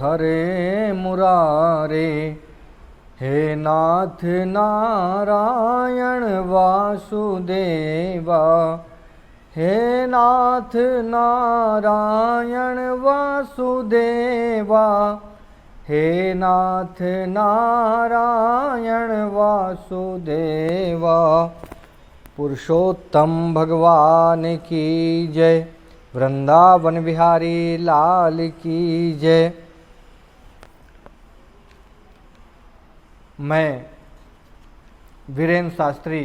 हरे मुरारे। हे नाथ नारायण वासुदेवा, हे नाथ नारायण वासुदेवा, हे नाथ नारायण वासुदेवा। पुरुषोत्तम भगवान की जय, वृंदावन बिहारी लाल की जय। मैं वीरेंद्र शास्त्री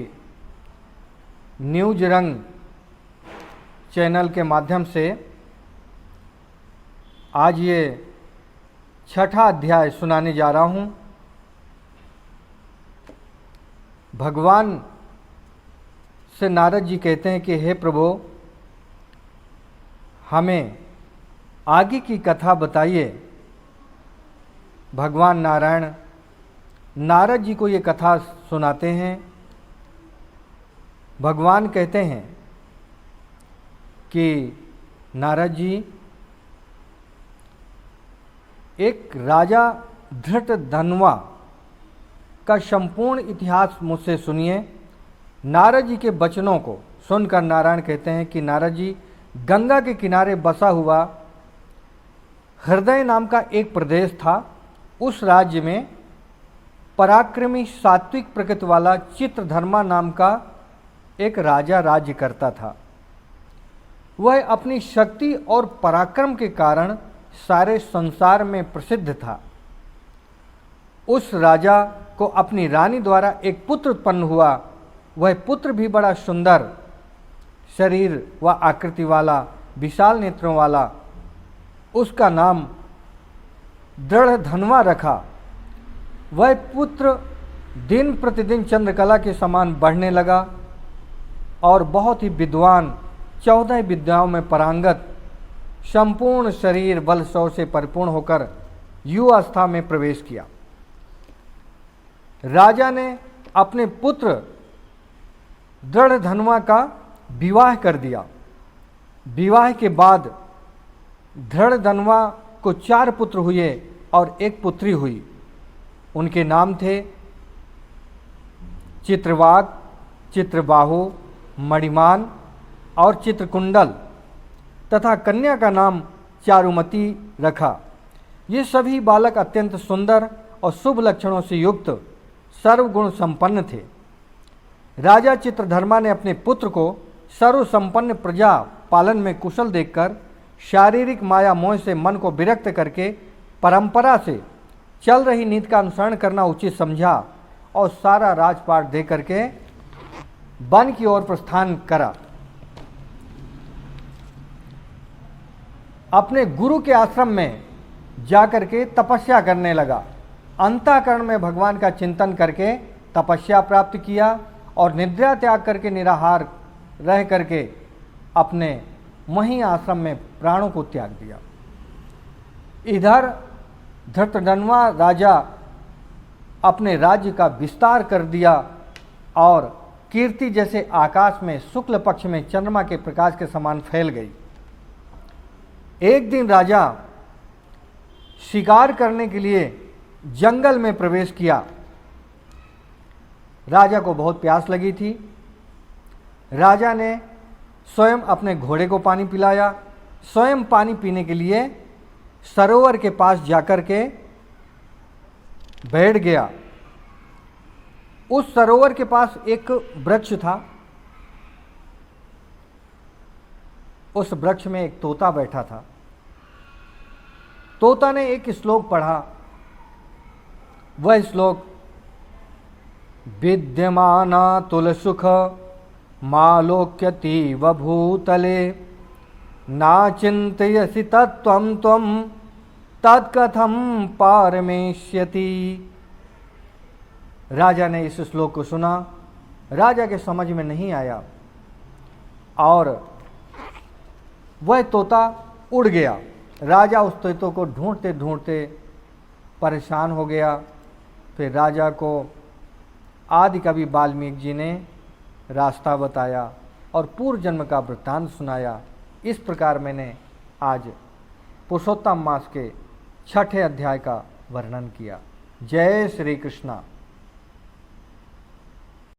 न्यूज रंग चैनल के माध्यम से आज ये छठा अध्याय सुनाने जा रहा हूँ। भगवान से नारद जी कहते हैं कि हे प्रभु, हमें आगे की कथा बताइए। भगवान नारायण नारद जी को ये कथा सुनाते हैं। भगवान कहते हैं कि नारद जी, एक राजा धृतधन्वा का संपूर्ण इतिहास मुझसे सुनिए। नारद जी के वचनों को सुनकर नारायण कहते हैं कि नारद जी, गंगा के किनारे बसा हुआ हृदय नाम का एक प्रदेश था। उस राज्य में पराक्रमी सात्विक प्रकृति वाला चित्रधर्मा नाम का एक राजा राज्य करता था। वह अपनी शक्ति और पराक्रम के कारण सारे संसार में प्रसिद्ध था। उस राजा को अपनी रानी द्वारा एक पुत्र उत्पन्न हुआ। वह पुत्र भी बड़ा सुंदर शरीर व आकृति वाला, विशाल नेत्रों वाला। उसका नाम दृढ़धन्वा रखा। वह पुत्र दिन प्रतिदिन चंद्रकला के समान बढ़ने लगा और बहुत ही विद्वान, 14 विद्याओं में पारंगत, संपूर्ण शरीर बल शौर्य से परिपूर्ण होकर युवावस्था में प्रवेश किया। राजा ने अपने पुत्र दृढ़धन्वा का विवाह कर दिया। विवाह के बाद दृढ़धन्वा को 4 पुत्र हुए और एक पुत्री हुई। उनके नाम थे चित्रवाग, चित्रबाहु, मणिमान और चित्रकुंडल, तथा कन्या का नाम चारुमती रखा। ये सभी बालक अत्यंत सुंदर और शुभ लक्षणों से युक्त सर्वगुण संपन्न थे। राजा चित्रधर्मा ने अपने पुत्र को सर्वसंपन्न प्रजा पालन में कुशल देखकर शारीरिक माया मोह से मन को विरक्त करके परंपरा से चल रही नीति का अनुसरण करना उचित समझा और सारा राजपाट दे करके वन की ओर प्रस्थान करा। अपने गुरु के आश्रम में जाकर के तपस्या करने लगा। अंतःकरण में भगवान का चिंतन करके तपस्या प्राप्त किया और निद्रा त्याग करके निराहार रह करके अपने वहीं आश्रम में प्राणों को त्याग दिया। इधर धृतधन्वा राजा अपने राज्य का विस्तार कर दिया और कीर्ति जैसे आकाश में शुक्ल पक्ष में चंद्रमा के प्रकाश के समान फैल गई। एक दिन राजा शिकार करने के लिए जंगल में प्रवेश किया। राजा को बहुत प्यास लगी थी। राजा ने स्वयं अपने घोड़े को पानी पिलाया। स्वयं पानी पीने के लिए सरोवर के पास जाकर के बैठ गया। उस सरोवर के पास एक वृक्ष था। उस वृक्ष में एक तोता बैठा था। तोता ने एक श्लोक पढ़ा। वह श्लोक, विद्यमाना तुलसुख मालोक्यतीव भूतले ना चिंतयसि तत्त्वं त्वं तत्कथं पारमेष्यति। राजा ने इस श्लोक को सुना। राजा के समझ में नहीं आया और वह तोता उड़ गया। राजा उस तोते को ढूंढते ढूंढते परेशान हो गया। फिर राजा को आदि कवि वाल्मीकि जी ने रास्ता बताया और पूर्व जन्म का वृत्तांत सुनाया। इस प्रकार मैंने आज पुरुषोत्तम मास के छठे अध्याय का वर्णन किया। जय श्री कृष्णा।